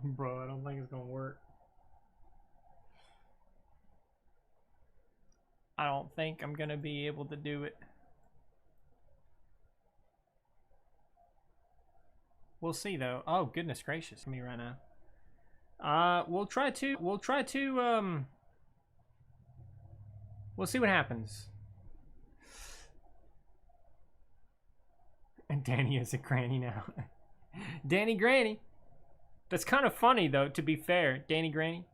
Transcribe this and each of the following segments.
Bro, I don't think it's gonna work. I don't think I'm gonna be able to do it. We'll see though. Oh, goodness gracious me right now. We'll see what happens. And Danny is a granny now. Danny Granny. That's kind of funny though, to be fair. Danny Granny.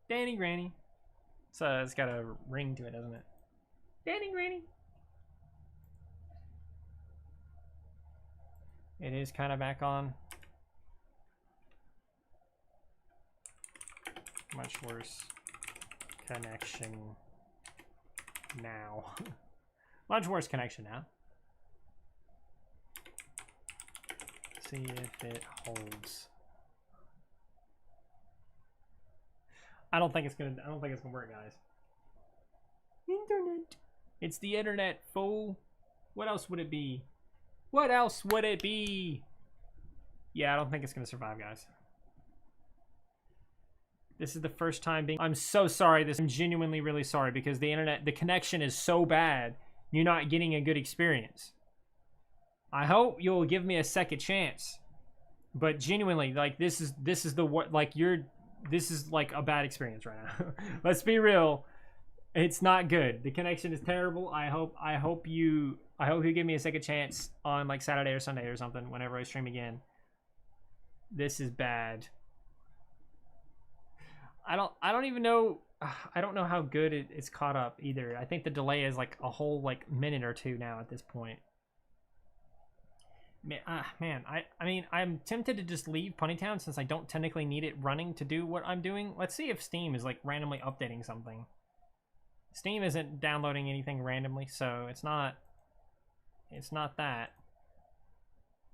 Danny Granny. So it's got a ring to it, doesn't it? Danny Granny. It is kind of back on. Much worse connection now. Much worse connection now. See if it holds. I don't think it's gonna work, guys. Internet. It's the internet, fool. What else would it be? What else would it be? Yeah, I don't think it's gonna survive, guys. This is the first time being... I'm so sorry. I'm genuinely really sorry because the internet, the connection is so bad. You're not getting a good experience. I hope you'll give me a second chance. But genuinely, like, this is the what, like, this is like a bad experience right now. Let's be real. It's not good. The connection is terrible. I hope you give me a second chance on like Saturday or Sunday or something whenever I stream again. This is bad. I don't even know. I don't know how good it's caught up either. I think the delay is like a whole like minute or two now at this point. Man, I mean, I'm tempted to just leave Punnytown since I don't technically need it running to do what I'm doing. Let's see if Steam is like randomly updating something. Steam isn't downloading anything randomly, so it's not that.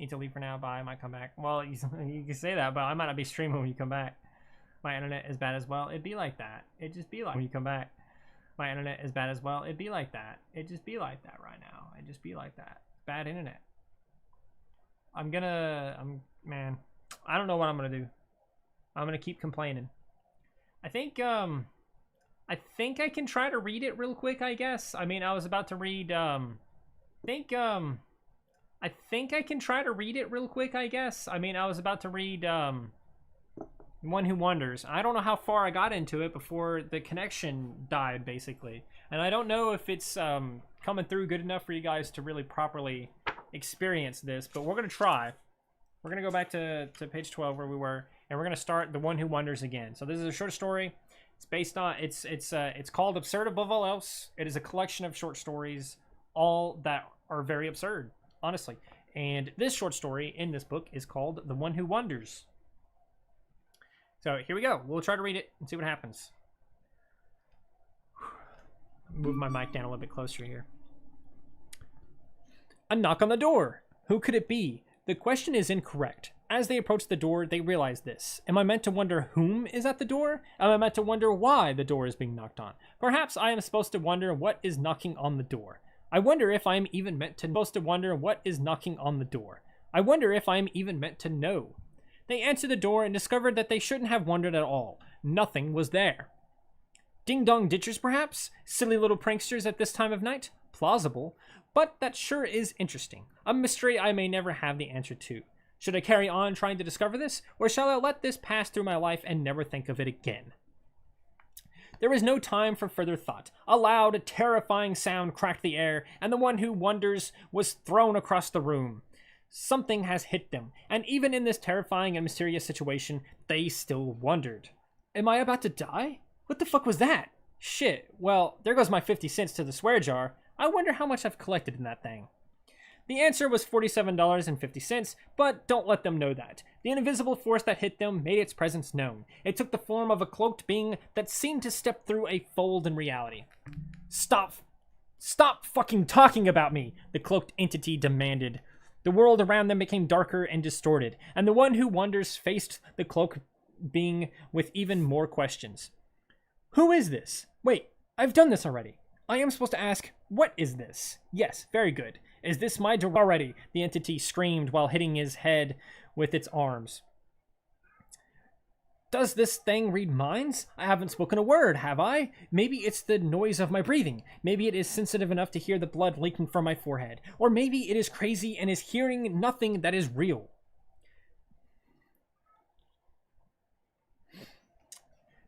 Need to leave for now. Bye. I might come back. Well, you can say that, but I might not be streaming when you come back. My internet is bad as well. It'd be like that. It'd just be like when you come back. My internet is bad as well. It'd be like that. It'd just be like that right now. It'd just be like that. Bad internet. Man, I don't know what I'm gonna do. I'm gonna keep complaining. I think I can try to read it real quick, I guess. I mean, I was about to read, I think I can try to read it real quick, I guess. I mean, I was about to read, One Who Wonders. I don't know how far I got into it before the connection died, basically. And I don't know if it's, coming through good enough for you guys to really properly experience this, but we're going to try. We're going to go back to page 12 where we were, and we're going to start The One Who Wonders again. So this is a short story. It's based on, it's called Absurd Above All Else. It is a collection of short stories, all that are very absurd, honestly. And this short story in this book is called The One Who Wonders. So here we go. We'll try to read it and see what happens. Move my mic down a little bit closer here. A knock on the door. Who could it be? The question is incorrect. As they approach the door, they realize this. Am I meant to wonder whom is at the door? Am I meant to wonder why the door is being knocked on? Perhaps I am supposed to wonder what is knocking on the door. I wonder if I am even meant to what is knocking on the door. I wonder if I am even meant to know. They answered the door and discovered that they shouldn't have wondered at all. Nothing was there. Ding-dong ditchers, perhaps? Silly little pranksters at this time of night? Plausible. But that sure is interesting. A mystery I may never have the answer to. Should I carry on trying to discover this, or shall I let this pass through my life and never think of it again? There was no time for further thought. A loud, terrifying sound cracked the air, and the one who wonders was thrown across the room. Something has hit them, and even in this terrifying and mysterious situation, they still wondered. Am I about to die? What the fuck was that? Shit, well, there goes my 50 cents to the swear jar. I wonder how much I've collected in that thing. The answer was $47.50, but don't let them know that. The invisible force that hit them made its presence known. It took the form of a cloaked being that seemed to step through a fold in reality. Stop fucking talking about me, the cloaked entity demanded. The world around them became darker and distorted, and the one who wonders faced the cloaked being with even more questions. Who is this? Wait, I've done this already. I am supposed to ask, what is this? Yes, very good. Is this my door already? The entity screamed while hitting his head with its arms. Does this thing read minds? I haven't spoken a word, have I? Maybe it's the noise of my breathing. Maybe it is sensitive enough to hear the blood leaking from my forehead. Or maybe it is crazy and is hearing nothing that is real.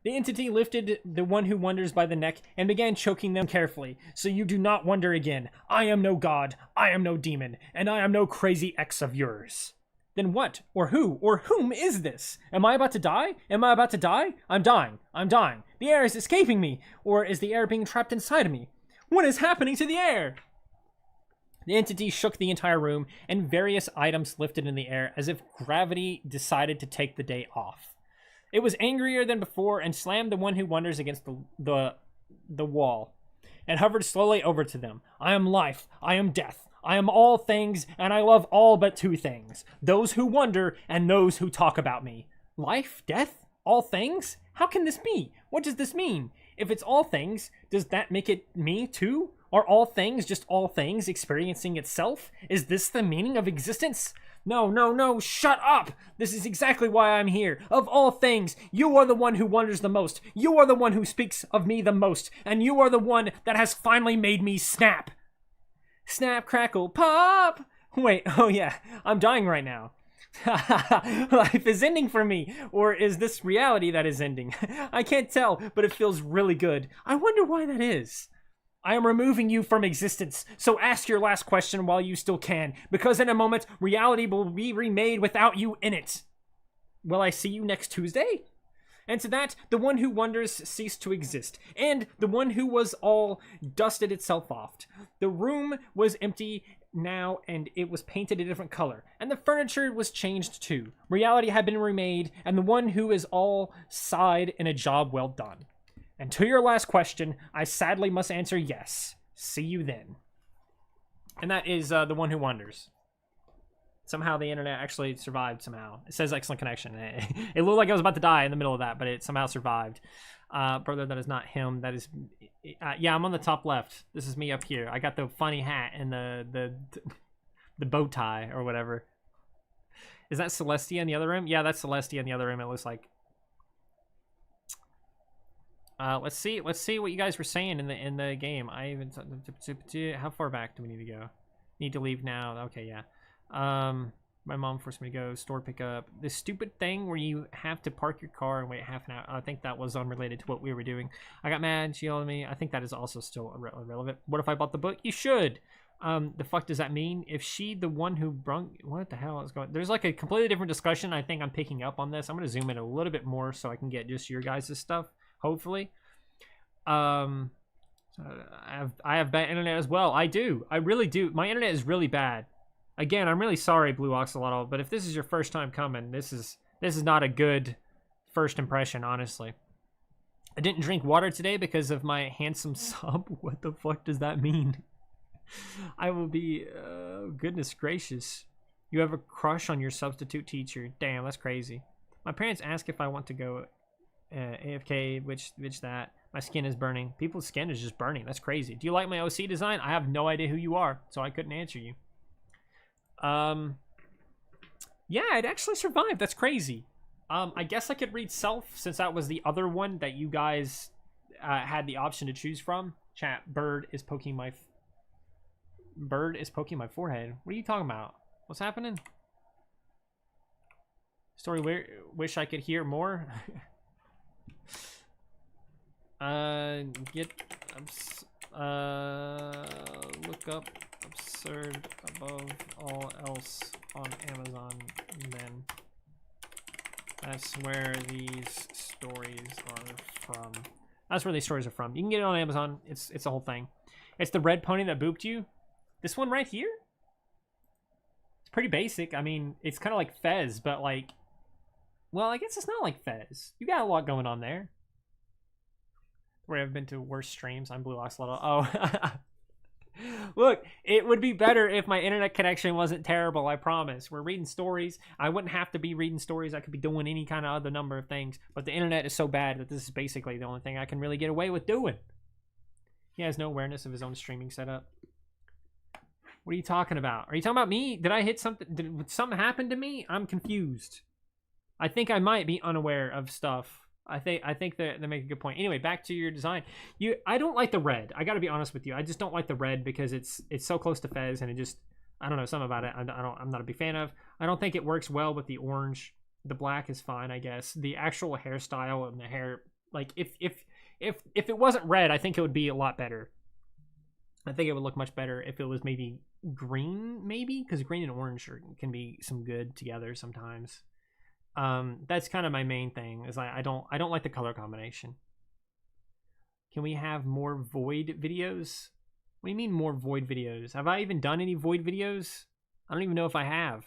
The entity lifted the one who wonders by the neck and began choking them carefully. So you do not wonder again. I am no god, I am no demon, and I am no crazy ex of yours. Then what, or who, or whom is this? Am I about to die? Am I about to die? I'm dying. I'm dying. The air is escaping me. Or is the air being trapped inside of me? What is happening to the air? The entity shook the entire room, and various items lifted in the air as if gravity decided to take the day off. It was angrier than before and slammed the one who wonders against the wall and hovered slowly over to them. I am life. I am death. I am all things, and I love all but two things. Those who wonder and those who talk about me. Life? Death? All things? How can this be? What does this mean? If it's all things, does that make it me too? Are all things just all things experiencing itself? Is this the meaning of existence? No, no, no, shut up! This is exactly why I'm here. Of all things, you are the one who wonders the most. You are the one who speaks of me the most. And you are the one that has finally made me snap. Snap, crackle, pop! Wait, oh yeah, I'm dying right now. Life is ending for me. Or is this reality that is ending? I can't tell, but it feels really good. I wonder why that is. I am removing you from existence, so ask your last question while you still can, because in a moment, reality will be remade without you in it. Will I see you next Tuesday? And to that, the one who wonders ceased to exist, and the one who was all dusted itself off. The room was empty now, and it was painted a different color, and the furniture was changed too. Reality had been remade, and the one who is all sighed in a job well done. And to your last question, I sadly must answer yes. See you then. And that is the one who wonders. Somehow the internet actually survived somehow. It says excellent connection. It looked like I was about to die in the middle of that, but it somehow survived. Brother, that is not him. That is... yeah, I'm on the top left. This is me up here. I got the funny hat and the bow tie or whatever. Is that Celestia in the other room? Yeah, that's Celestia in the other room, it looks like. Let's see what you guys were saying in the game. How far back do we need to go? Need to leave now. Okay, yeah. My mom forced me to go store pickup. This stupid thing where you have to park your car and wait half an hour. I think that was unrelated to what we were doing. I got mad. She yelled at me. I think that is also still irrelevant. What if I bought the book? You should. The fuck does that mean? If she the one who brung... What the hell is going... There's like a completely different discussion. I think I'm picking up on this. I'm going to zoom in a little bit more so I can get just your guys' stuff. Hopefully. I have bad internet as well. I do. I really do. My internet is really bad. Again, I'm really sorry, Blue Oxalotl, but if this is your first time coming, this is not a good first impression, honestly. I didn't drink water today because of my handsome sub. What the fuck does that mean? I will be... goodness gracious. You have a crush on your substitute teacher. Damn, that's crazy. My parents ask if I want to go AFK, which that. My skin is burning. People's skin is just burning. That's crazy. Do you like my OC design? I have no idea who you are, so I couldn't answer you. Yeah, it actually survived. That's crazy. I guess I could read self since that was the other one that you guys had the option to choose from. Chat, bird is poking my forehead. What are you talking about? What's happening? Story wish I could hear more. Look up Absurd above all else on Amazon, then. That's where these stories are from. That's where these stories are from. You can get it on Amazon. It's a whole thing. It's the red pony that booped you. This one right here? It's pretty basic. I mean, it's kind of like Fez, but like... Well, I guess it's not like Fez. You got a lot going on there. Where I've been to worse streams. I'm Blue Oxalotl. Oh. Look, it would be better if my internet connection wasn't terrible, I promise. We're reading stories. I wouldn't have to be reading stories. I could be doing any kind of other number of things. But the internet is so bad that this is basically the only thing I can really get away with doing. He has no awareness of his own streaming setup. What are you talking about? Are you talking about me? Did I hit something? Did something happen to me? I'm confused. I think I might be unaware of stuff. I think that they make a good point. Anyway, back to your design. I don't like the red. I got to be honest with you. I just don't like the red because it's so close to Fez, and it just, I don't know, something about it. I'm not a big fan of. I don't think it works well with the orange. The black is fine, I guess. The actual hairstyle and the hair, like if it wasn't red, I think it would be a lot better. I think it would look much better if it was maybe green, maybe, because green and orange can be some good together sometimes. That's kind of my main thing. Is I don't like the color combination. Can we have more void videos? What do you mean more void videos? Have I even done any void videos? I don't even know if I have.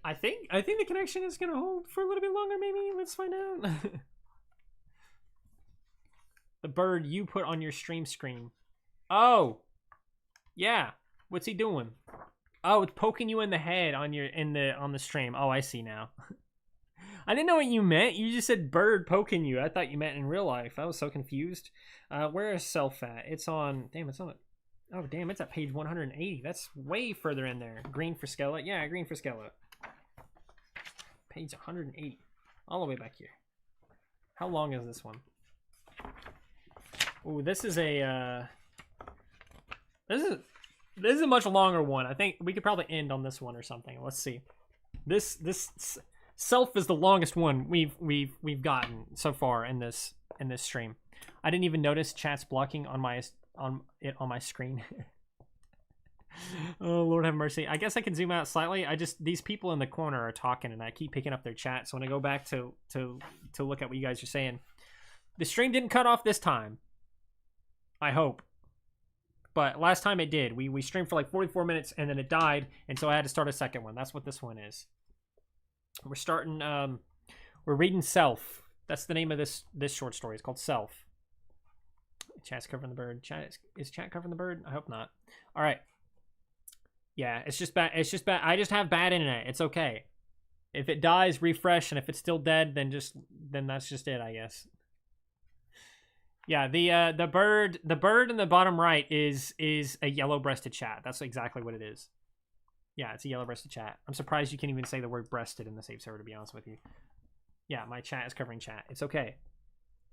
I think the connection is gonna hold for a little bit longer. Maybe let's find out. The bird you put on your stream screen. Oh, yeah. What's he doing? Oh, it's poking you in the head on the stream. Oh, I see now. I didn't know what you meant. You just said bird poking you. I thought you meant in real life. I was so confused. Where is self at? It's on. Damn, it's on it. Oh, damn, it's at page 180. That's way further in there. Green for Skella. Yeah, green for Skella. Page 180. All the way back here. How long is this one? Ooh, this is a this is a much longer one. I think we could probably end on this one or something. Let's see. This self is the longest one we've gotten so far in this stream. I didn't even notice chat's blocking on my screen. Oh, Lord have mercy. I guess I can zoom out slightly. These people in the corner are talking and I keep picking up their chat. So when I go back to look at what you guys are saying, the stream didn't cut off this time. I hope. But last time it did. We streamed for like 44 minutes and then it died, and so I had to start a second one. That's what this one is. We're starting we're reading Self. That's the name of this short story. It's called Self. Chat's covering the bird. Is chat covering the bird? I hope not. All right. Yeah, it's just bad. It's just bad. I just have bad internet. It's okay. If it dies, refresh, and if it's still dead, then that's just it, I guess. Yeah, the bird in the bottom right is a yellow-breasted chat. That's exactly what it is. Yeah, it's a yellow-breasted chat. I'm surprised you can't even say the word breasted in the save server, to be honest with you. Yeah, my chat is covering chat. It's okay.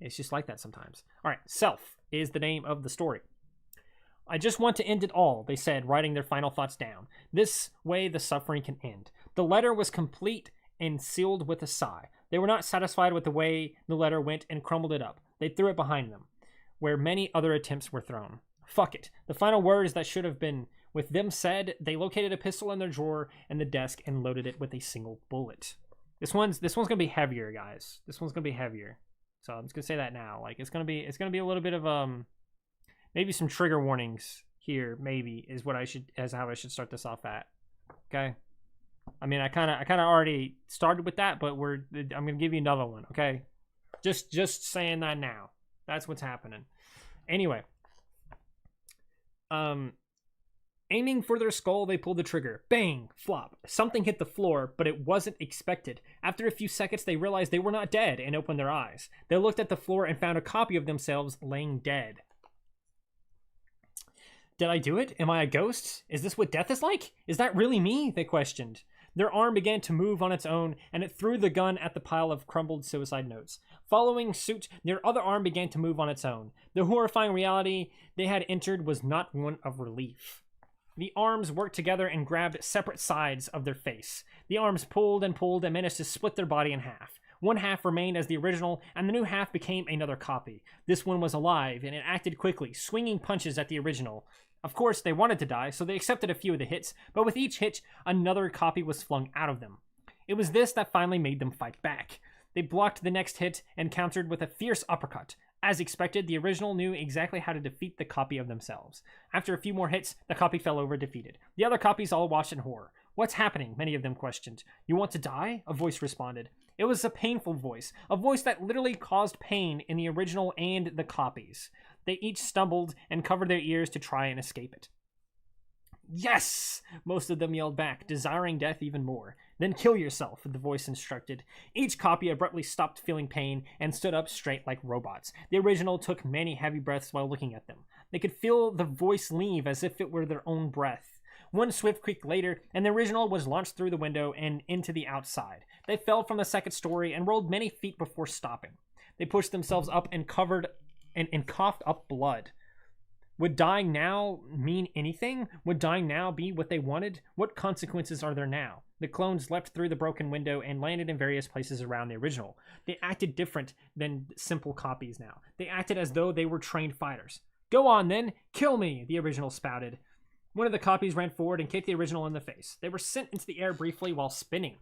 It's just like that sometimes. All right, Self is the name of the story. I just want to end it all, they said, writing their final thoughts down. This way the suffering can end. The letter was complete and sealed with a sigh. They were not satisfied with the way the letter went and crumbled it up. They threw it behind them, where many other attempts were thrown. Fuck it. The final words that should have been with them said, they located a pistol in their drawer and the desk and loaded it with a single bullet. This one's gonna be heavier, guys. This one's gonna be heavier. So I'm just gonna say that now. Like it's gonna be a little bit of maybe some trigger warnings here. Maybe is how I should start this off at. Okay. I mean, I kind of already started with that, but I'm gonna give you another one. Okay. Just saying that now. That's what's happening. Anyway. Aiming for their skull, they pulled the trigger. Bang! Flop. Something hit the floor, but it wasn't expected. After a few seconds, they realized they were not dead and opened their eyes. They looked at the floor and found a copy of themselves laying dead. Did I do it? Am I a ghost? Is this what death is like? Is that really me? They questioned. Their arm began to move on its own, and it threw the gun at the pile of crumbled suicide notes. Following suit, their other arm began to move on its own. The horrifying reality they had entered was not one of relief. The arms worked together and grabbed separate sides of their face. The arms pulled and managed to split their body in half. One half remained as the original, and the new half became another copy. This one was alive, and it acted quickly, swinging punches at the original. Of course, they wanted to die, so they accepted a few of the hits, but with each hit, another copy was flung out of them. It was this that finally made them fight back. They blocked the next hit and countered with a fierce uppercut. As expected, the original knew exactly how to defeat the copy of themselves. After a few more hits, the copy fell over defeated. The other copies all watched in horror. What's happening? Many of them questioned. You want to die? A voice responded. It was a painful voice, a voice that literally caused pain in the original and the copies. They each stumbled and covered their ears to try and escape it. Yes! Most of them yelled back, desiring death even more. Then kill yourself, the voice instructed. Each copy abruptly stopped feeling pain and stood up straight like robots. The original took many heavy breaths while looking at them. They could feel the voice leave as if it were their own breath. One swift creak later, and the original was launched through the window and into the outside. They fell from the second story and rolled many feet before stopping. They pushed themselves up and coughed up blood. Would dying now mean anything? Would dying now be what they wanted? What consequences are there now? The clones leapt through the broken window and landed in various places around the original. They acted different than simple copies now. They acted as though they were trained fighters. Go on then, kill me, the original spouted. One of the copies ran forward and kicked the original in the face. They were sent into the air briefly while spinning.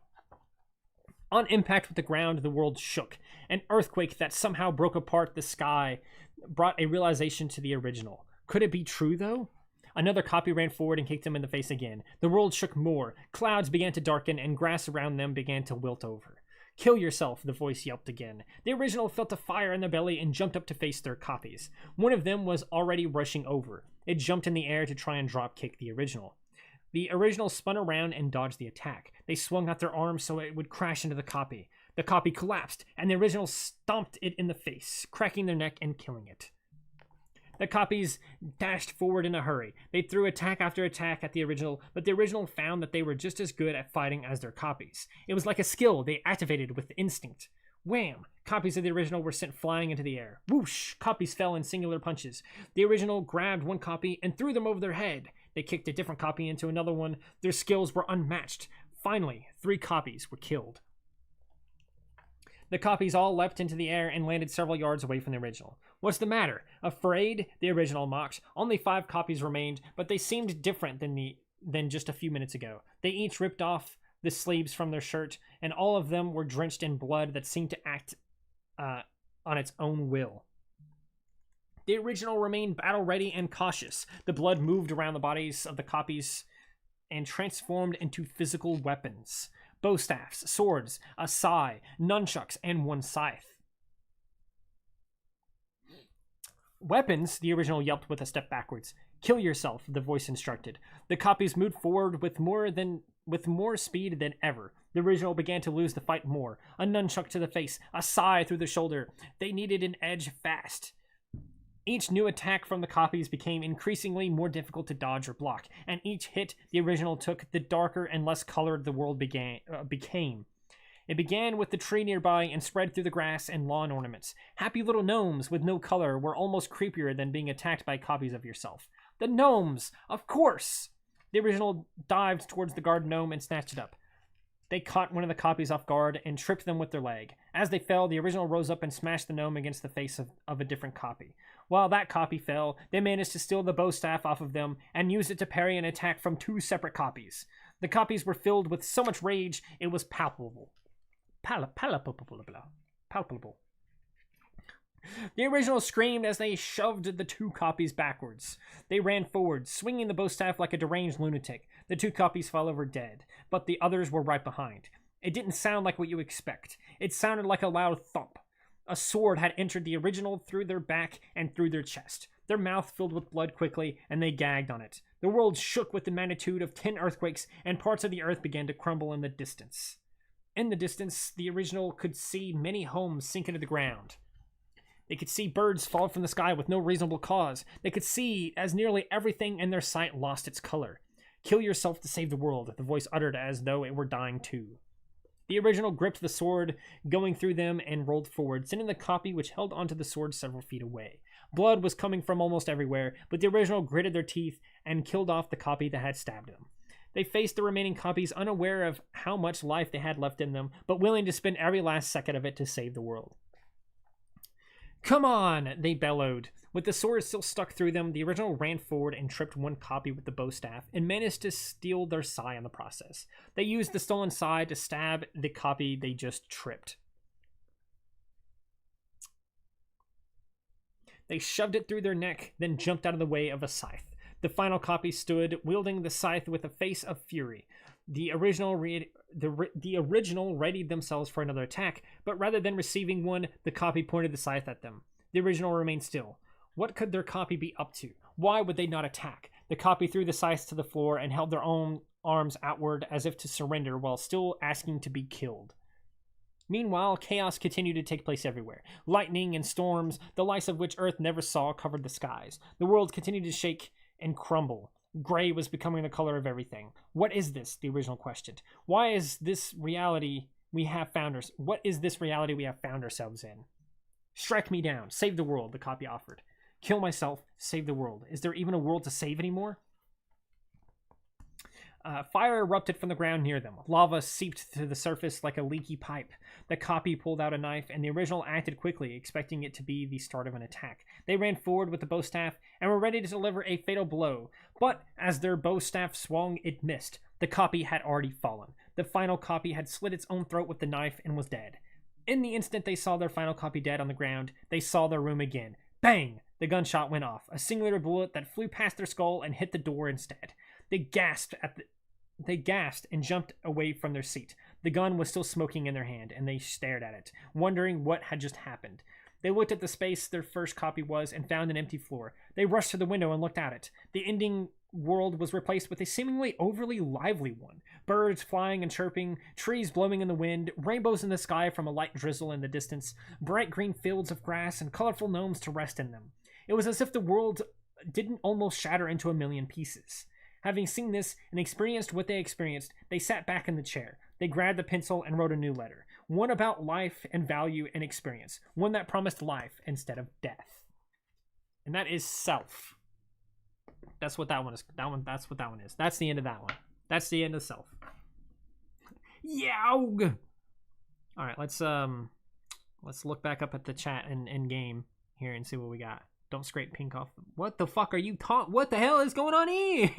On impact with the ground, the world shook. An earthquake that somehow broke apart the sky brought a realization to the original. Could it be true, though? Another copy ran forward and kicked him in the face again. The world shook more. Clouds began to darken, and grass around them began to wilt over. Kill yourself, the voice yelped again. The original felt a fire in their belly and jumped up to face their copies. One of them was already rushing over. It jumped in the air to try and drop kick the original. The original spun around and dodged the attack. They swung out their arms so it would crash into the copy. The copy collapsed, and the original stomped it in the face, cracking their neck and killing it. The copies dashed forward in a hurry. They threw attack after attack at the original, but the original found that they were just as good at fighting as their copies. It was like a skill they activated with instinct. Wham! Copies of the original were sent flying into the air. Whoosh! Copies fell in singular punches. The original grabbed one copy and threw them over their head. They kicked a different copy into another one. Their skills were unmatched. Finally, 3 copies were killed. The copies all leapt into the air and landed several yards away from the original. What's the matter? Afraid? The original mocked. Only 5 copies remained, but they seemed different than just a few minutes ago. They each ripped off the sleeves from their shirt, and all of them were drenched in blood that seemed to act on its own will. The original remained battle-ready and cautious. The blood moved around the bodies of the copies and transformed into physical weapons. Bow staffs, swords, a sai, nunchucks, and one scythe. Weapons, the original yelped with a step backwards. Kill yourself, the voice instructed. The copies moved forward with more speed than ever. The original began to lose the fight more. A nunchuck to the face, a sai through the shoulder. They needed an edge fast. Each new attack from the copies became increasingly more difficult to dodge or block, and each hit the original took, the darker and less colored the world became. It began with the tree nearby and spread through the grass and lawn ornaments. Happy little gnomes with no color were almost creepier than being attacked by copies of yourself. The gnomes! Of course! The original dived towards the guard gnome and snatched it up. They caught one of the copies off guard and tripped them with their leg. As they fell, the original rose up and smashed the gnome against the face of a different copy. While that copy fell, they managed to steal the bow staff off of them and use it to parry an attack from 2 separate copies. The copies were filled with so much rage, it was palpable. Palpable. The original screamed as they shoved the 2 copies backwards. They ran forward, swinging the bow staff like a deranged lunatic. The 2 copies fell over dead, but the others were right behind. It didn't sound like what you expect. It sounded like a loud thump. A sword had entered the original through their back and through their chest. Their mouth filled with blood quickly, and they gagged on it. The world shook with the magnitude of 10 earthquakes, and parts of the earth began to crumble in the distance. In the distance, the original could see many homes sink into the ground. They could see birds fall from the sky with no reasonable cause. They could see as nearly everything in their sight lost its color. Kill yourself to save the world, the voice uttered as though it were dying too. The original gripped the sword, going through them, and rolled forward, sending the copy which held onto the sword several feet away. Blood was coming from almost everywhere, but the original gritted their teeth and killed off the copy that had stabbed them. They faced the remaining copies unaware of how much life they had left in them, but willing to spend every last second of it to save the world. Come on, they bellowed. With the sword still stuck through them, the original ran forward and tripped one copy with the bow staff and managed to steal their sai in the process. They used the stolen sai to stab the copy they just tripped. They shoved it through their neck, then jumped out of the way of a scythe. The final copy stood, wielding the scythe with a face of fury. The original readied themselves for another attack, but rather than receiving one, the copy pointed the scythe at them. The original remained still. What could their copy be up to? Why would they not attack? The copy threw the scythe to the floor and held their own arms outward as if to surrender while still asking to be killed. Meanwhile, chaos continued to take place everywhere. Lightning and storms, the likes of which Earth never saw, covered the skies. The world continued to shake and crumble. Gray was becoming the color of everything. What is this? The original questioned. Why is this reality we have found ourselves? What is this reality we have found ourselves in? Strike me down. Save the world, the copy offered. Kill myself. Save the world. Is there even a world to save anymore? Fire erupted from the ground near them. Lava seeped to the surface like a leaky pipe. The copy pulled out a knife, and the original acted quickly, expecting it to be the start of an attack. They ran forward with the bowstaff and were ready to deliver a fatal blow. But as their bowstaff swung, it missed. The copy had already fallen. The final copy had slit its own throat with the knife and was dead. In the instant they saw their final copy dead on the ground, they saw their room again. Bang! The gunshot went off, a singular bullet that flew past their skull and hit the door instead. They gasped and jumped away from their seat. The gun was still smoking in their hand, and they stared at it, wondering what had just happened. They looked at the space their first copy was and found an empty floor. They rushed to the window and looked at it. The ending world was replaced with a seemingly overly lively one. Birds flying and chirping, trees blowing in the wind, rainbows in the sky from a light drizzle in the distance, bright green fields of grass, and colorful gnomes to rest in them. It was as if the world didn't almost shatter into a million pieces. Having seen this and experienced what they experienced, they sat back in the chair. They grabbed the pencil and wrote a new letter. One about life and value and experience. One that promised life instead of death. And that is Self. That's what that one is. That's what that one is. That's the end of that one. That's the end of Self. Yow! Alright, let's look back up at the chat and game here and see what we got. Don't scrape pink off. What the fuck are you what the hell is going on here?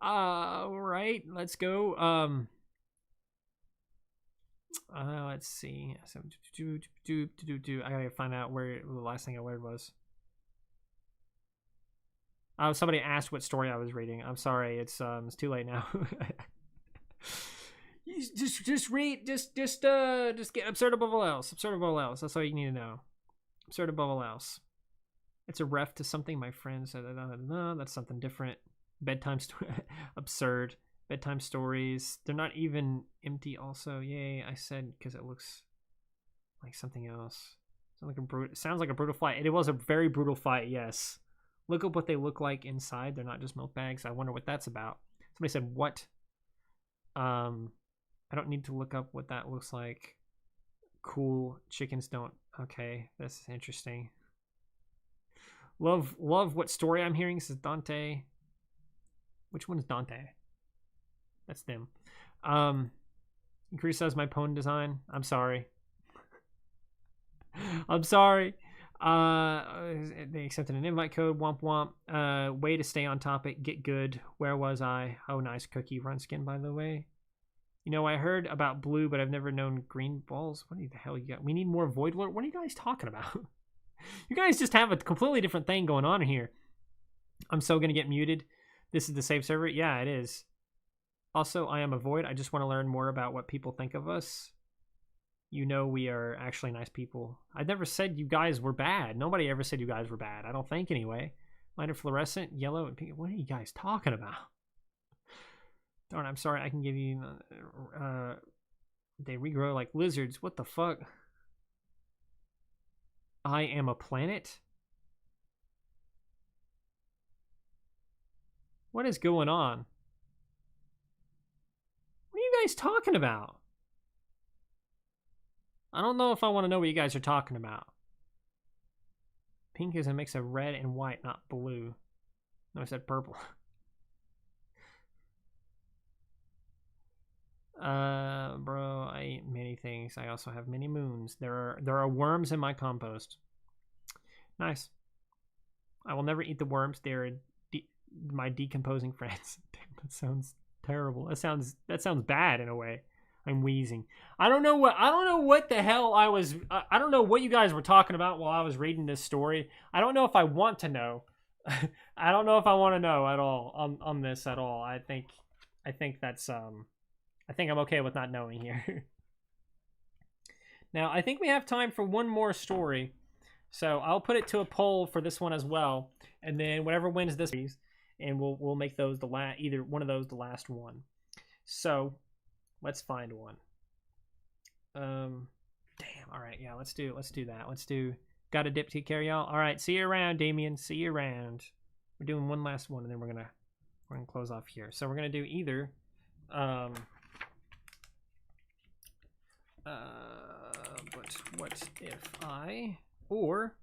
Right, let's go. Let's see. I gotta find out where the last thing I read was. Somebody asked what story I was reading. I'm sorry, it's too late now. just read, just get Absurd Above All Else. Absurd Above All Else. That's all you need to know. Absurd Above All Else. It's a ref to something my friend said. No, that's something different. Bedtime story. Absurd. Bedtime stories. They're not even empty also. Yay, I said because it looks like something else. Sounds like a brutal fight. It was a very brutal fight, yes. Look up what they look like inside. They're not just milk bags. I wonder what that's about. Somebody said, what? I don't need to look up what that looks like. Cool. Chickens don't. Okay, that's interesting. Love what story I'm hearing, says Dante. Which one is Dante? That's them. You criticize my pwn design. I'm sorry. I'm sorry. They accepted an invite code. Womp womp. Way to stay on topic. Get good. Where was I? Oh, nice cookie. Run skin, by the way. You know, I heard about blue, but I've never known green balls. What the hell you got? We need more Void Lord. What are you guys talking about? You guys just have a completely different thing going on here. I'm so going to get muted. This is the safe server? Yeah, it is. Also, I am a Void. I just want to learn more about what people think of us. You know we are actually nice people. I never said you guys were bad. Nobody ever said you guys were bad. I don't think anyway. Mine are fluorescent, yellow, and pink. What are you guys talking about? Darn, I'm sorry. I can give you... they regrow like lizards. What the fuck? I am a planet? What is going on? What are you guys talking about? I don't know if I want to know what you guys are talking about. Pink is a mix of red and white, not blue. No, I said purple. Bro, I eat many things. I also have many moons. There are worms in my compost. Nice. I will never eat the worms. They're my decomposing friends. Damn, that sounds terrible. That sounds bad in a way. I'm wheezing. I don't know what the hell I don't know what you guys were talking about while I was reading this story. I don't know if I want to know. I don't know if I want to know at all on this at all. I think that's I think I'm okay with not knowing here. Now, I think we have time for one more story. So I'll put it to a poll for this one as well. And then whatever wins this, and we'll make those either one of those the last one. So let's find one. Damn. All right, yeah, let's do that. Let's do got a dip to carry y'all. All right, see you around, Damien. See you around. We're doing one last one, and then we're gonna close off here. So we're gonna do either but what if I, or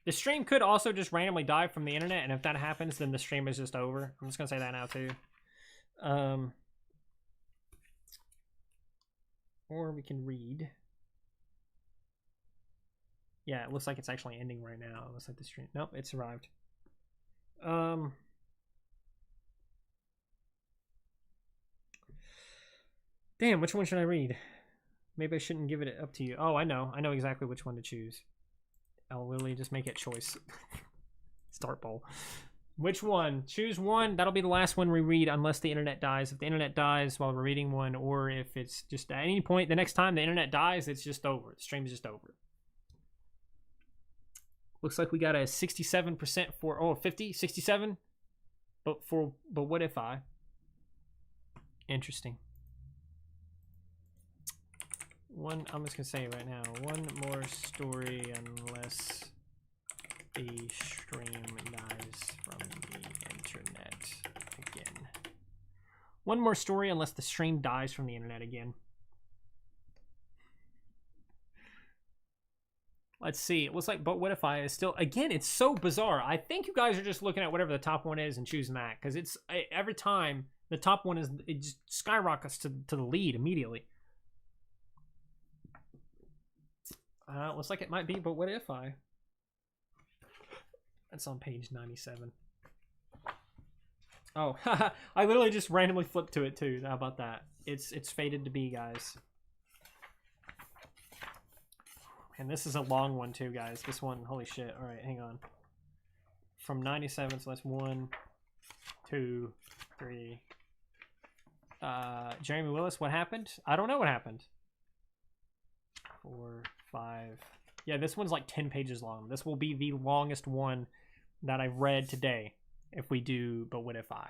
the stream could also just randomly die from the internet, and if that happens, then the stream is just over. I'm just gonna say that now too. Or we can read. Yeah, it looks like it's actually ending right now. It looks like the stream. Nope, it survived. Damn, which one should I read? Maybe I shouldn't give it up to you. Oh, I know exactly which one to choose. I'll literally just make it choice. Start poll. Which one? Choose one. That'll be the last one we read unless the internet dies. If the internet dies while we're reading one, or if it's just at any point the next time the internet dies, it's just over. The stream is just over. Looks like we got a 67% for 50, 67. But what if I? Interesting. I'm just gonna say right now, one more story unless the stream dies from the internet again. One more story unless the stream dies from the internet again. Let's see. It looks like But What If I is still, again, it's so bizarre. I think you guys are just looking at whatever the top one is and choosing that, because it's every time the top one is, it just skyrockets to the lead immediately. Looks like it might be But What If I. That's on page 97. Oh, I literally just randomly flipped to it too. How about that? It's fated to be, guys. And this is a long one too, guys. This one, holy shit. All right, hang on. From 97, so that's 1, 2, 3. Jeremy Willis, what happened? I don't know what happened. 4, 5. Yeah, this one's like 10 pages long. This will be the longest one that I've read today if we do But What If I.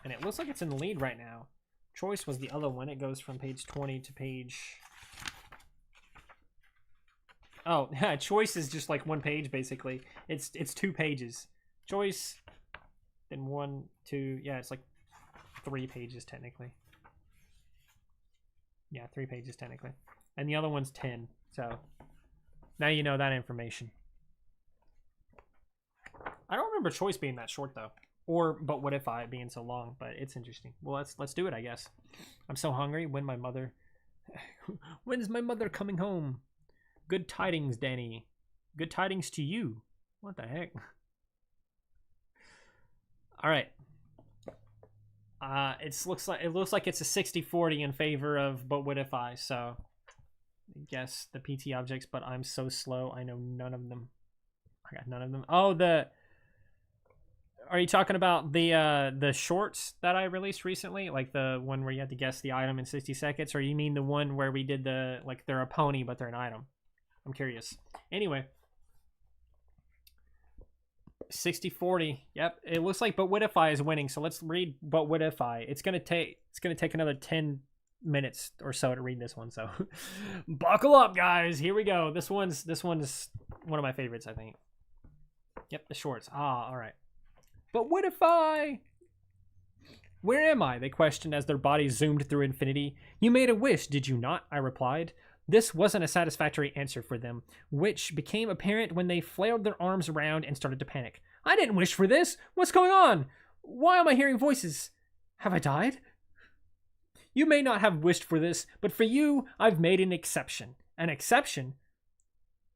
And it looks like it's in the lead right now. Choice was the other one. It goes from page 20 to page... Oh, yeah, Choice is just like one page, basically. It's 2 pages. Choice, then 1, 2... Yeah, it's like 3 pages, technically. Yeah, 3 pages, technically. And the other one's 10, so... Now you know that information. I don't remember Choice being that short, though. Or But What If I being so long, but it's interesting. Well, let's do it, I guess. I'm so hungry. When's my mother coming home? Good tidings, Danny. Good tidings to you. What the heck? All right. It looks like it's a 60-40 in favor of But What If I, so... Guess the PT objects, but I'm so slow. I know none of them. I got none of them. Oh, are you talking about the shorts that I released recently? Like the one where you had to guess the item in 60 seconds? Or you mean the one where we did they're a pony, but they're an item? I'm curious. Anyway. 60-40. Yep. It looks like But What If I is winning. So let's read But What If I. It's gonna take another 10 minutes or so to read this one, so buckle up, guys. Here we go. This one's one of my favorites, I think. Yep, the shorts. All right. But what if I... Where am I? They questioned as their bodies zoomed through infinity. You made a wish, did you not? I replied. This wasn't a satisfactory answer for them, which became apparent when they flailed their arms around and started to panic. I didn't wish for this. What's going on? Why am I hearing voices? Have I died? You may not have wished for this, but for you, I've made an exception. An exception?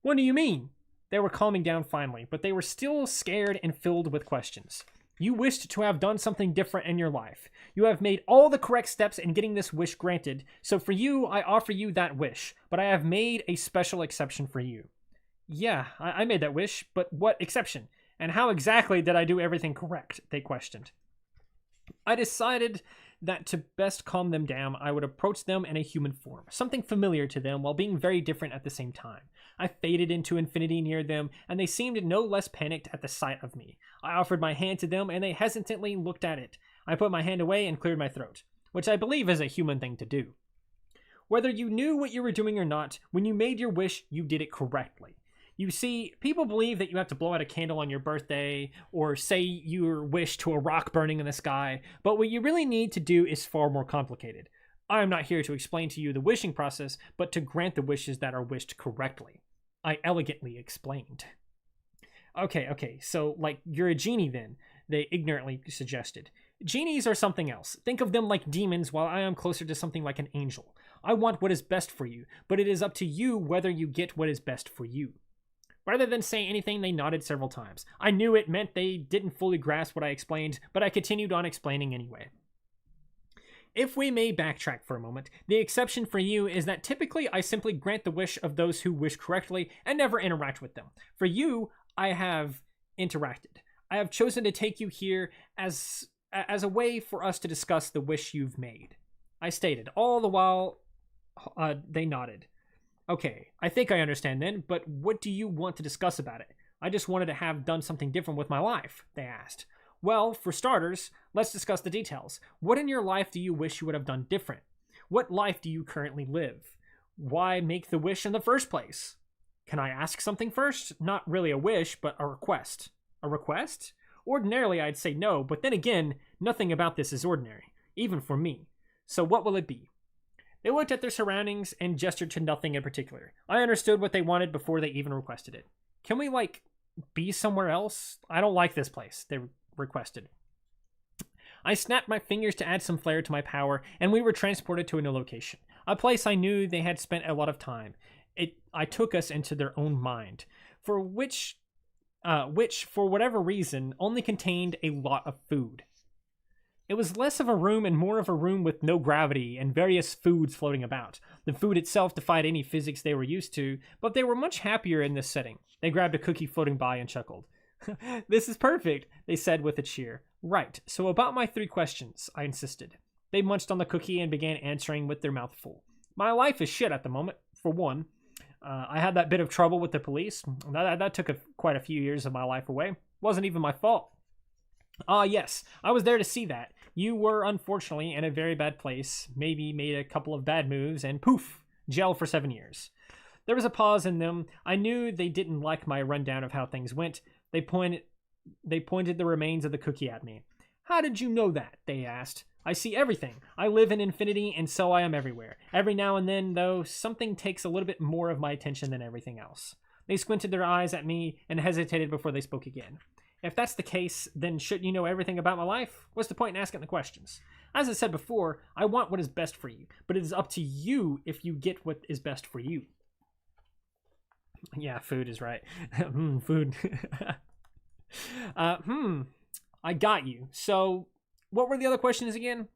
What do you mean? They were calming down finally, but they were still scared and filled with questions. You wished to have done something different in your life. You have made all the correct steps in getting this wish granted, so for you, I offer you that wish, but I have made a special exception for you. Yeah, I made that wish, but what exception? And how exactly did I do everything correct? They questioned. I decided that to best calm them down, I would approach them in a human form, something familiar to them while being very different at the same time. I faded into infinity near them, and they seemed no less panicked at the sight of me. I offered my hand to them, and they hesitantly looked at it. I put my hand away and cleared my throat, which I believe is a human thing to do. Whether you knew what you were doing or not, when you made your wish, you did it correctly. You see, people believe that you have to blow out a candle on your birthday or say your wish to a rock burning in the sky, but what you really need to do is far more complicated. I am not here to explain to you the wishing process, but to grant the wishes that are wished correctly. I elegantly explained. Okay, so, like, you're a genie then, they ignorantly suggested. Genies are something else. Think of them like demons, while I am closer to something like an angel. I want what is best for you, but it is up to you whether you get what is best for you. Rather than say anything, they nodded several times. I knew it meant they didn't fully grasp what I explained, but I continued on explaining anyway. If we may backtrack for a moment, the exception for you is that typically I simply grant the wish of those who wish correctly and never interact with them. For you, I have interacted. I have chosen to take you here as a way for us to discuss the wish you've made. I stated, all the while they nodded. Okay, I think I understand then, but what do you want to discuss about it? I just wanted to have done something different with my life, they asked. Well, for starters, let's discuss the details. What in your life do you wish you would have done different? What life do you currently live? Why make the wish in the first place? Can I ask something first? Not really a wish, but a request. A request? Ordinarily, I'd say no, but then again, nothing about this is ordinary, even for me. So what will it be? They looked at their surroundings and gestured to nothing in particular. I understood what they wanted before they even requested it. Can we, be somewhere else? I don't like this place, they requested. I snapped my fingers to add some flair to my power, and we were transported to a new location. A place I knew they had spent a lot of time. I took us into their own mind, which for whatever reason only contained a lot of food. It was less of a room and more of a room with no gravity and various foods floating about. The food itself defied any physics they were used to, but they were much happier in this setting. They grabbed a cookie floating by and chuckled. This is perfect, they said with a cheer. Right, so about my 3 questions, I insisted. They munched on the cookie and began answering with their mouth full. My life is shit at the moment, for one. I had that bit of trouble with the police. That took quite a few years of my life away. Wasn't even my fault. Yes, I was there to see that. You were, unfortunately, in a very bad place, maybe made a couple of bad moves, and poof, jail for 7 years. There was a pause in them. I knew they didn't like my rundown of how things went. They pointed the remains of the cookie at me. How did you know that? They asked. I see everything. I live in infinity, and so I am everywhere. Every now and then, though, something takes a little bit more of my attention than everything else. They squinted their eyes at me and hesitated before they spoke again. If that's the case, then shouldn't you know everything about my life? What's the point in asking the questions? As I said before, I want what is best for you, but it is up to you if you get what is best for you. Yeah, food is right. Food. I got you. So, what were the other questions again?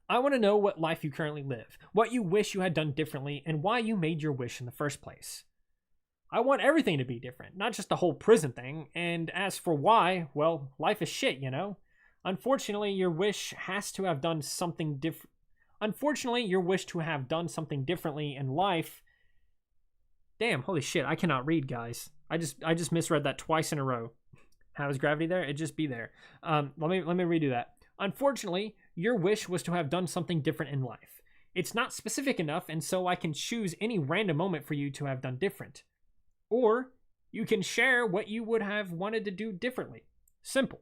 I want to know what life you currently live, what you wish you had done differently, and why you made your wish in the first place. I want everything to be different, not just the whole prison thing. And as for why, well, life is shit, you know? Unfortunately, your wish to have done something differently in life. Damn, holy shit, I cannot read, guys. I just misread that twice in a row. How is gravity there? It'd just be there. Let me redo that. Unfortunately, your wish was to have done something different in life. It's not specific enough, and so I can choose any random moment for you to have done different. Or you can share what you would have wanted to do differently. Simple.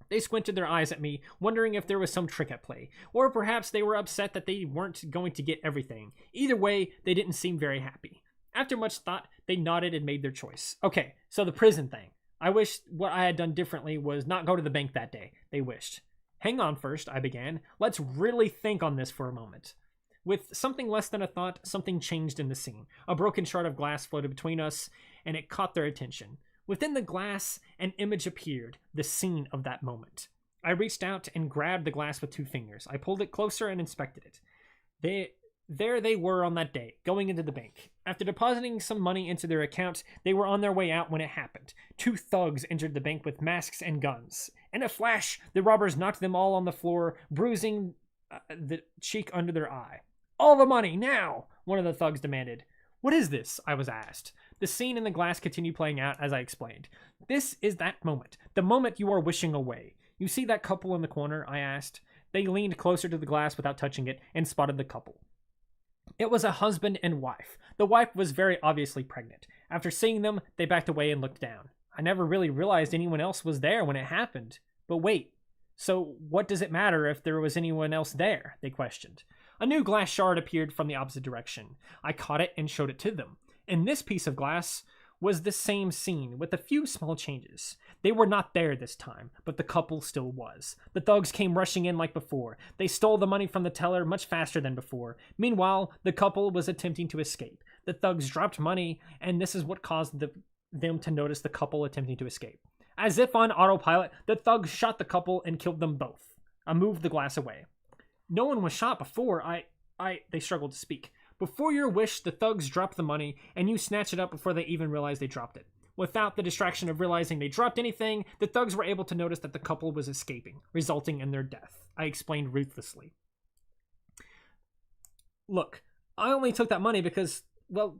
They squinted their eyes at me, wondering if there was some trick at play, or perhaps they were upset that they weren't going to get everything. Either way, they didn't seem very happy. After much thought, they nodded and made their choice. Okay, so the prison thing. I wish what I had done differently was not go to the bank that day, they wished. Hang on first, I began. Let's really think on this for a moment. With something less than a thought, something changed in the scene. A broken shard of glass floated between us, and it caught their attention. Within the glass, an image appeared, the scene of that moment. I reached out and grabbed the glass with 2 fingers. I pulled it closer and inspected it. There they were on that day, going into the bank. After depositing some money into their account, they were on their way out when it happened. 2 thugs entered the bank with masks and guns. In a flash, the robbers knocked them all on the floor, bruising the cheek under their eye. All the money, now! One of the thugs demanded. "What is this?" I was asked. The scene in the glass continued playing out as I explained. "This is that moment, the moment you are wishing away. You see that couple in the corner?" I asked. They leaned closer to the glass without touching it and spotted the couple. It was a husband and wife. The wife was very obviously pregnant. After seeing them, they backed away and looked down. I never really realized anyone else was there when it happened. But wait, so what does it matter if there was anyone else there? They questioned. A new glass shard appeared from the opposite direction. I caught it and showed it to them. In this piece of glass was the same scene with a few small changes. They were not there this time, but the couple still was. The thugs came rushing in like before. They stole the money from the teller much faster than before. Meanwhile, the couple was attempting to escape. The thugs dropped money, and this is what caused them to notice the couple attempting to escape. As if on autopilot, the thugs shot the couple and killed them both. I moved the glass away. "No one was shot before. They struggled to speak. Before your wish, the thugs dropped the money, and you snatched it up before they even realized they dropped it. Without the distraction of realizing they dropped anything, the thugs were able to notice that the couple was escaping, resulting in their death," I explained ruthlessly. "Look, I only took that money because, well,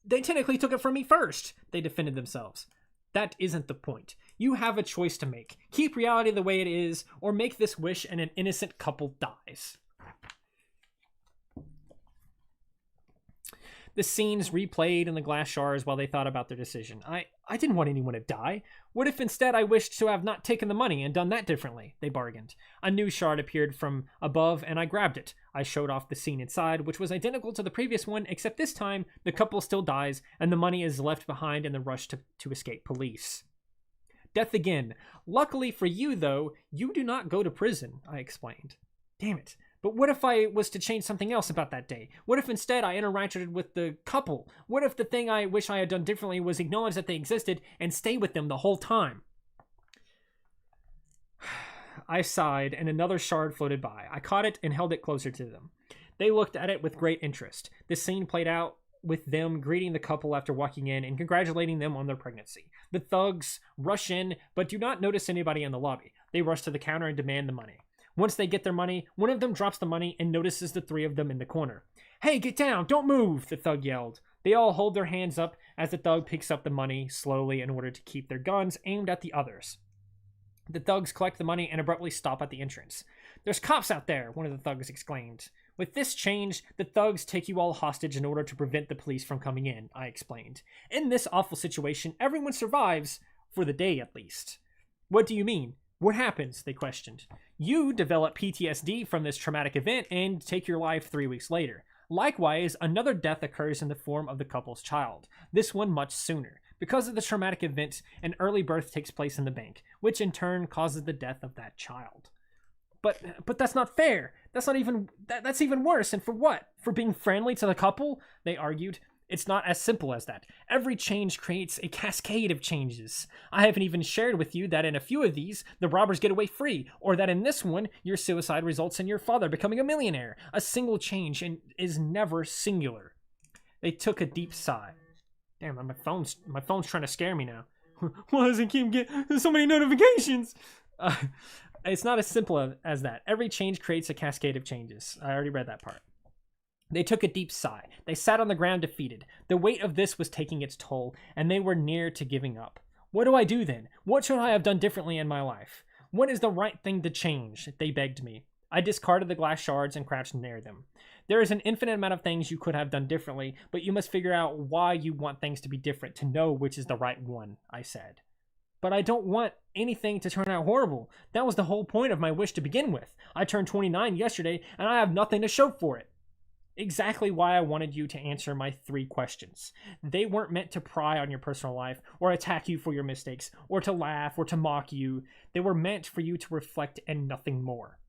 they technically took it from me first," they defended themselves. "That isn't the point. You have a choice to make. Keep reality the way it is, or make this wish and an innocent couple dies." The scenes replayed in the glass shards while they thought about their decision. I didn't want anyone to die. What if instead I wished to have not taken the money and done that differently? They bargained. A new shard appeared from above and I grabbed it. I showed off the scene inside, which was identical to the previous one, except this time the couple still dies and the money is left behind in the rush to escape police. Death again. Luckily for you, though, you do not go to prison, I explained. Damn it. But what if I was to change something else about that day? What if instead I interacted with the couple? What if the thing I wish I had done differently was acknowledge that they existed and stay with them the whole time? I sighed, and another shard floated by. I caught it and held it closer to them. They looked at it with great interest. This scene played out with them greeting the couple after walking in and congratulating them on their pregnancy. The thugs rush in, but do not notice anybody in the lobby. They rush to the counter and demand the money. Once they get their money, one of them drops the money and notices the three of them in the corner. "Hey, get down! Don't move!" the thug yelled. They all hold their hands up as the thug picks up the money slowly in order to keep their guns aimed at the others. The thugs collect the money and abruptly stop at the entrance. "There's cops out there," one of the thugs exclaimed. "With this change, the thugs take you all hostage in order to prevent the police from coming in," I explained. "In this awful situation, everyone survives, for the day at least." "What do you mean? What happens?" they questioned. "You develop PTSD from this traumatic event and take your life 3 weeks later. Likewise, another death occurs in the form of the couple's child, this one much sooner. Because of the traumatic event, an early birth takes place in the bank, which in turn causes the death of that child." But that's not fair. That's even worse. And for what? For being friendly to the couple?" they argued. "It's not as simple as that. Every change creates a cascade of changes. I haven't even shared with you that in a few of these, the robbers get away free, or that in this one, your suicide results in your father becoming a millionaire. A single change is never singular." They took a deep sigh. Damn, my phone's trying to scare me now. Why does it keep getting so many notifications? It's not as simple as that. Every change creates a cascade of changes. I already read that part. They took a deep sigh. They sat on the ground defeated. The weight of this was taking its toll, and they were near to giving up. "What do I do then? What should I have done differently in my life? What is the right thing to change?" they begged me. I discarded the glass shards and crouched near them. "There is an infinite amount of things you could have done differently, but you must figure out why you want things to be different to know which is the right one," I said. "But I don't want anything to turn out horrible. That was the whole point of my wish to begin with. I turned 29 yesterday, and I have nothing to show for it." Exactly why I wanted you to answer my 3 questions. They weren't meant to pry on your personal life, or attack you for your mistakes, or to laugh, or to mock you. They were meant for you to reflect and nothing more.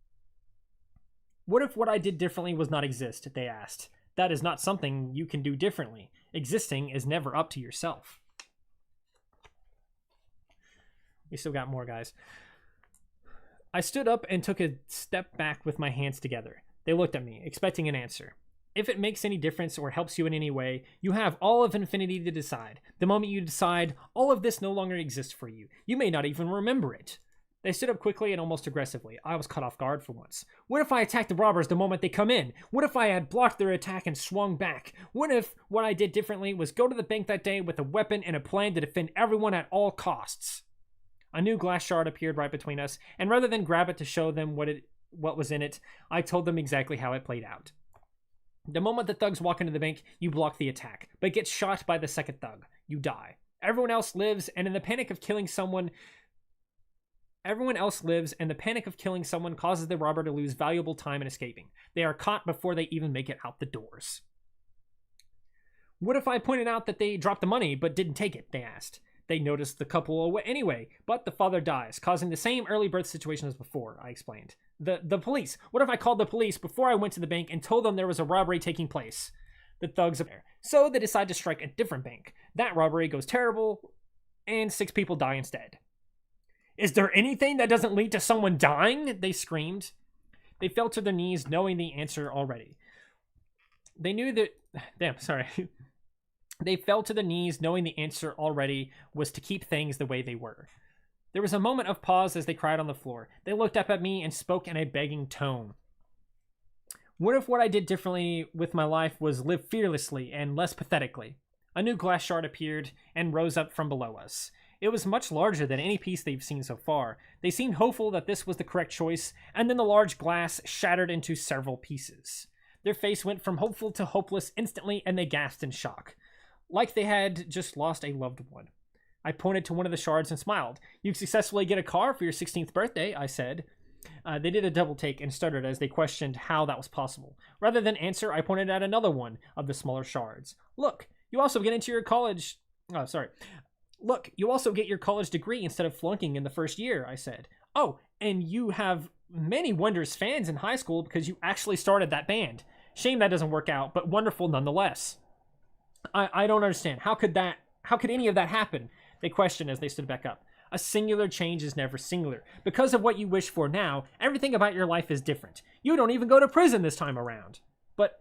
"What if what I did differently was not exist?" they asked. "That is not something you can do differently. Existing is never up to yourself." We still got more, guys. I stood up and took a step back with my hands together. They looked at me, expecting an answer. "If it makes any difference or helps you in any way, you have all of infinity to decide. The moment you decide, all of this no longer exists for you. You may not even remember it." They stood up quickly and almost aggressively. I was caught off guard for once. What if I attacked the robbers the moment they come in? What if I had blocked their attack and swung back? What if what I did differently was go to the bank that day with a weapon and a plan to defend everyone at all costs? A new glass shard appeared right between us, and rather than grab it to show them what was in it, I told them exactly how it played out. The moment the thugs walk into the bank, you block the attack, but get shot by the second thug. You die. Everyone else lives, and in the panic of killing someone... Everyone else lives, and the panic of killing someone causes the robber to lose valuable time in escaping. They are caught before they even make it out the doors. What if I pointed out that they dropped the money but didn't take it, they asked. They noticed the couple anyway, but the father dies, causing the same early birth situation as before, I explained. The police. What if I called the police before I went to the bank and told them there was a robbery taking place? The thugs appear. So they decide to strike a different bank. That robbery goes terrible, and 6 people die instead. Is there anything that doesn't lead to someone dying? They screamed. They fell to their knees, knowing the answer already. They knew that... Damn, sorry. They fell to their knees, knowing the answer already was to keep things the way they were. There was a moment of pause as they cried on the floor. They looked up at me and spoke in a begging tone. What if what I did differently with my life was live fearlessly and less pathetically? A new glass shard appeared and rose up from below us. It was much larger than any piece they've seen so far. They seemed hopeful that this was the correct choice, and then the large glass shattered into several pieces. Their face went from hopeful to hopeless instantly, and they gasped in shock, like they had just lost a loved one. I pointed to one of the shards and smiled. You successfully get a car for your 16th birthday, I said. They did a double take and stuttered as they questioned how that was possible. Rather than answer, I pointed at another one of the smaller shards. Look, you also get into your college... Oh, sorry. Look, you also get your college degree instead of flunking in the first year, I said. Oh, and you have many Wonders fans in high school because you actually started that band. Shame that doesn't work out, but wonderful nonetheless. I don't understand. How could any of that happen? They questioned as they stood back up. A singular change is never singular. Because of what you wish for now, everything about your life is different. You don't even go to prison this time around. But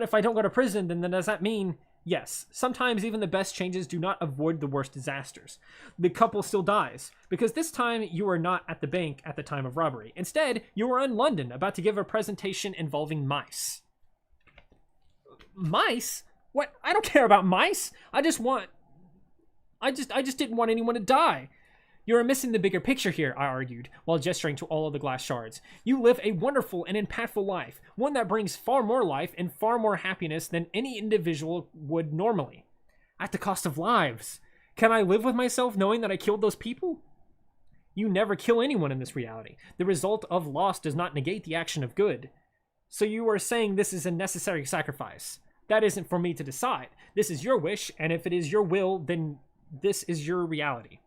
if I don't go to prison, then does that mean... Yes, sometimes even the best changes do not avoid the worst disasters. The couple still dies, because this time you are not at the bank at the time of robbery. Instead, you are in London, about to give a presentation involving mice. Mice? What? I don't care about mice. I just didn't want anyone to die. You are missing the bigger picture here, I argued, while gesturing to all of the glass shards. You live a wonderful and impactful life, one that brings far more life and far more happiness than any individual would normally. At the cost of lives. Can I live with myself knowing that I killed those people? You never kill anyone in this reality. The result of loss does not negate the action of good. So you are saying this is a necessary sacrifice. That isn't for me to decide. This is your wish, and if it is your will, then this is your reality.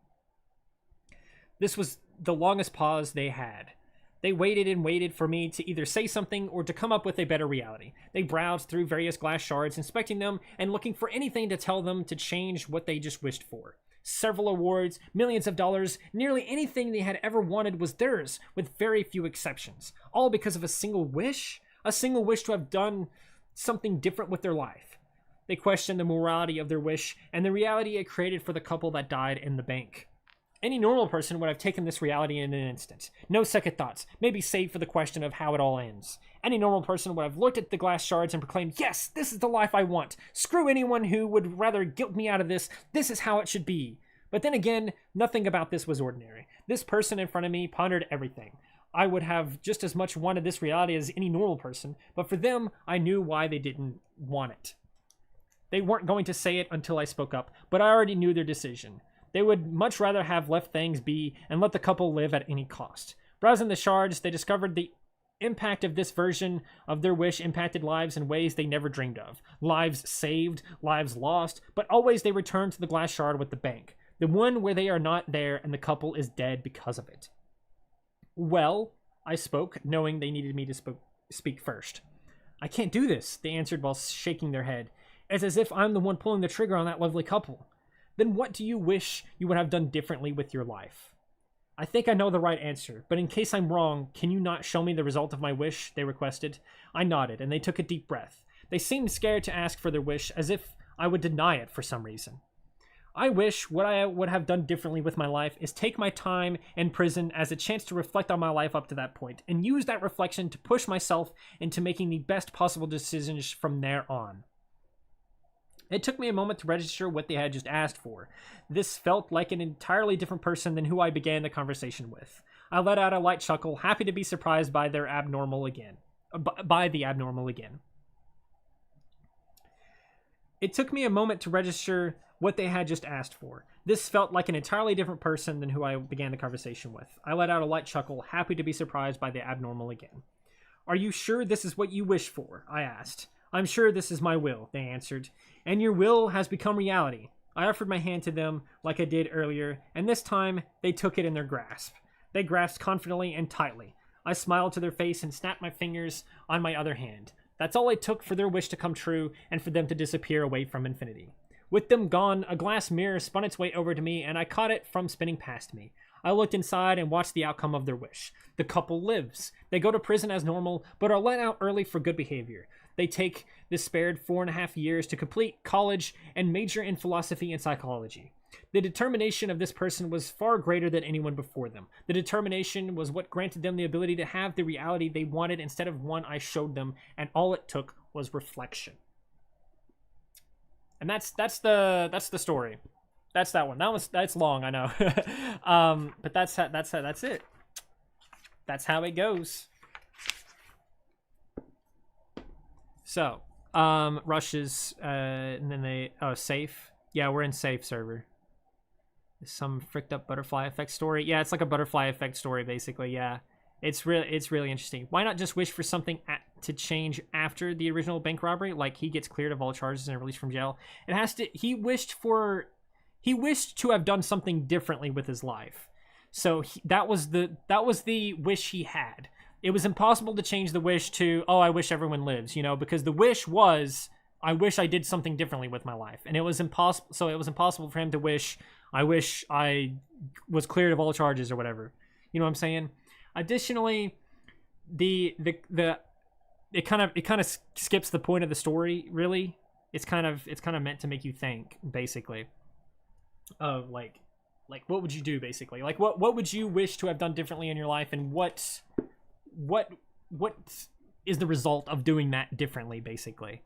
This was the longest pause they had. They waited and waited for me to either say something or to come up with a better reality. They browsed through various glass shards, inspecting them and looking for anything to tell them to change what they just wished for. Several awards, millions of dollars, nearly anything they had ever wanted was theirs, with very few exceptions. All because of a single wish? A single wish to have done something different with their life. They questioned the morality of their wish and the reality it created for the couple that died in the bank. Any normal person would have taken this reality in an instant. No second thoughts, maybe save for the question of how it all ends. Any normal person would have looked at the glass shards and proclaimed, yes, this is the life I want. Screw anyone who would rather guilt me out of this. This is how it should be. But then again, nothing about this was ordinary. This person in front of me pondered everything. I would have just as much wanted this reality as any normal person, but for them, I knew why they didn't want it. They weren't going to say it until I spoke up, but I already knew their decision. They would much rather have left things be and let the couple live at any cost. Browsing the shards, they discovered the impact of this version of their wish impacted lives in ways they never dreamed of. Lives saved, lives lost, but always they returned to the glass shard with the bank. The one where they are not there and the couple is dead because of it. Well, I spoke, knowing they needed me to speak first. I can't do this, they answered while shaking their head. It's as if I'm the one pulling the trigger on that lovely couple. Then what do you wish you would have done differently with your life? I think I know the right answer, but in case I'm wrong, can you not show me the result of my wish? They requested. I nodded, and they took a deep breath. They seemed scared to ask for their wish, as if I would deny it for some reason. I wish what I would have done differently with my life is take my time in prison as a chance to reflect on my life up to that point and use that reflection to push myself into making the best possible decisions from there on. It took me a moment to register what they had just asked for. This felt like an entirely different person than who I began the conversation with. I let out a light chuckle, happy to be surprised by the abnormal again. It took me a moment to register what they had just asked for. This felt like an entirely different person than who I began the conversation with. I let out a light chuckle, happy to be surprised by the abnormal again. Are you sure this is what you wish for? I asked. I'm sure this is my will, they answered. And your will has become reality. I offered my hand to them like I did earlier, and this time they took it in their grasp. They grasped confidently and tightly. I smiled to their face and snapped my fingers on my other hand. That's all it took for their wish to come true and for them to disappear away from infinity. With them gone, a glass mirror spun its way over to me, and I caught it from spinning past me. I looked inside and watched the outcome of their wish. The couple lives. They go to prison as normal, but are let out early for good behavior. They take the spared 4.5 years to complete college and major in philosophy and psychology. The determination of this person was far greater than anyone before them. The determination was what granted them the ability to have the reality they wanted instead of one I showed them, and all it took was reflection. And that's the story. That's that one. That's long, I know. But that's it. That's how it goes. So, rushes, and then safe. Yeah, we're in safe server. Some fricked up butterfly effect story. Yeah, it's like a butterfly effect story, basically. Yeah, it's really interesting. Why not just wish for something to change after the original bank robbery? Like he gets cleared of all charges and released from jail. It has to. He wished to have done something differently with his life. So that was the wish he had. It was impossible to change the wish to, oh, I wish everyone lives, because the wish was, I wish I did something differently with my life. And it was impossible. So it was impossible for him to wish, I wish I was cleared of all charges or whatever. You know what I'm saying? Additionally, it kind of skips the point of the story, really. It's kind of meant to make you think, basically. Of like what would you do, basically? Like what would you wish to have done differently in your life, and what is the result of doing that differently, basically?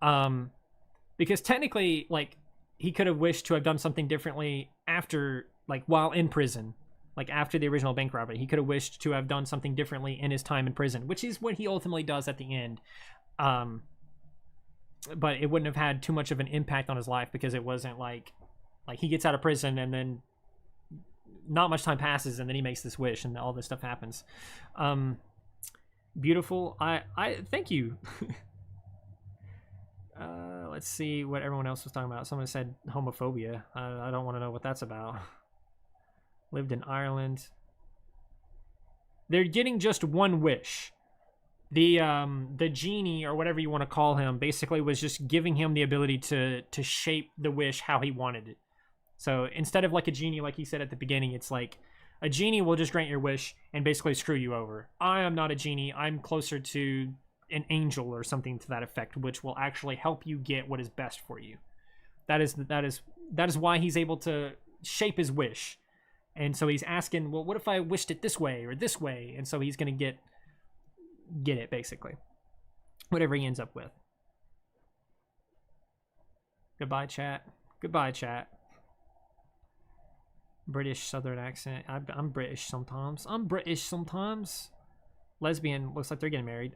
Because technically, like, he could have wished to have done something differently after, like, while in prison, like after the original bank robbery. He could have wished to have done something differently in his time in prison, which is what he ultimately does at the end. But it wouldn't have had too much of an impact on his life, because it wasn't like he gets out of prison and then not much time passes and then he makes this wish and all this stuff happens. Beautiful. I thank you. Let's see what everyone else was talking about. Someone said homophobia. I don't want to know what that's about. Lived in Ireland. They're getting just one wish. The genie, or whatever you want to call him, basically was just giving him the ability to shape the wish how he wanted it. So instead of like a genie, like he said at the beginning, it's like a genie will just grant your wish and basically screw you over. I am not a genie. I'm closer to an angel or something to that effect, which will actually help you get what is best for you. That is why he's able to shape his wish. And so he's asking, well, what if I wished it this way or this way? And so he's going to get it, basically. Whatever he ends up with. Goodbye, chat. Goodbye, chat. British Southern accent. I'm British sometimes. Lesbian. Looks like they're getting married.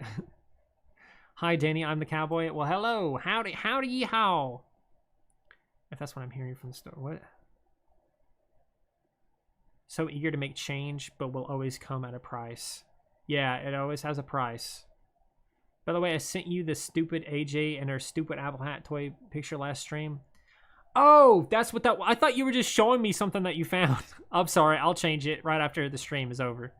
Hi, Danny. I'm the cowboy. Well, hello. Howdy how. If that's what I'm hearing from the store. What? So eager to make change, but will always come at a price. Yeah, it always has a price. By the way, I sent you the stupid AJ and her stupid Apple Hat toy picture last stream. Oh, that's what that... I thought you were just showing me something that you found. I'm sorry, I'll change it right after the stream is over.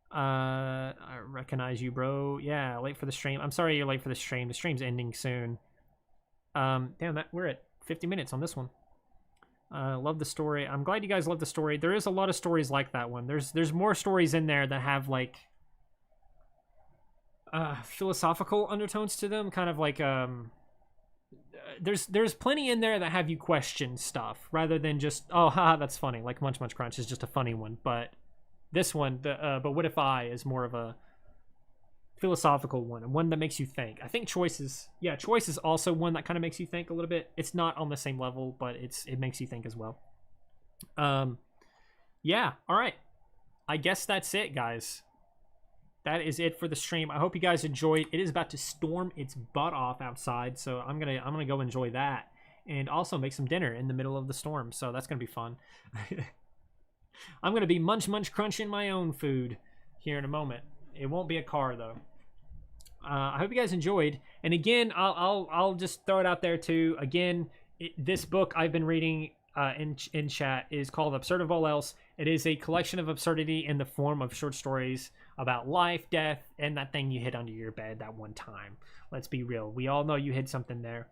I recognize you, bro. Yeah, late for the stream. I'm sorry you're late for the stream. The stream's ending soon. Damn, we're at 50 minutes on this one. Love the story. I'm glad you guys love the story. There is a lot of stories like that one. There's more stories in there that have like philosophical undertones to them, kind of like there's plenty in there that have you question stuff rather than just, oh haha, that's funny. Like Munch Munch Crunch is just a funny one, but this one, but what if I is more of a philosophical one, and one that makes you think. I think Choice is also one that kind of makes you think a little bit. It's not on the same level, but it makes you think as well. Yeah, all right. I guess that's it, guys. That is it for the stream. I hope you guys enjoyed. It is about to storm its butt off outside, so I'm gonna go enjoy that, and also make some dinner in the middle of the storm. So that's gonna be fun. I'm gonna be munch crunching my own food here in a moment. It won't be a car though. I hope you guys enjoyed. And again, I'll just throw it out there too. Again, this book I've been reading in chat is called Absurd of All Else. It is a collection of absurdity in the form of short stories about life, death, and that thing you hid under your bed that one time. Let's be real. We all know you hid something there.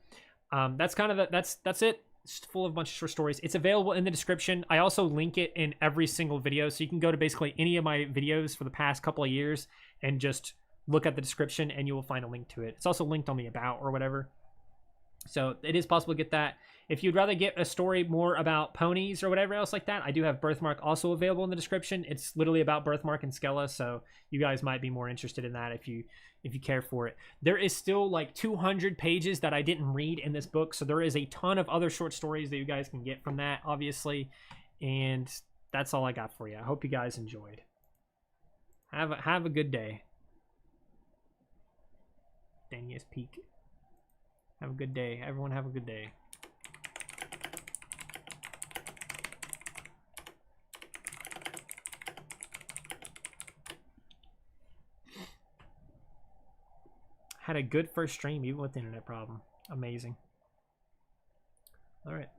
That's kind of that's it. It's full of a bunch of short stories. It's available in the description. I also link it in every single video, so you can go to basically any of my videos for the past couple of years and just look at the description and you will find a link to it. It's also linked on the About or whatever. So it is possible to get that. If you'd rather get a story more about ponies or whatever else like that, I do have Birthmark also available in the description. It's literally about Birthmark and Skella, so you guys might be more interested in that if you care for it. There is still like 200 pages that I didn't read in this book, so there is a ton of other short stories that you guys can get from that, obviously. And that's all I got for you. I hope you guys enjoyed. Have a good day. Danius Peak. Have a good day. Everyone have a good day. Had a good first stream even with the internet problem. Amazing. All right.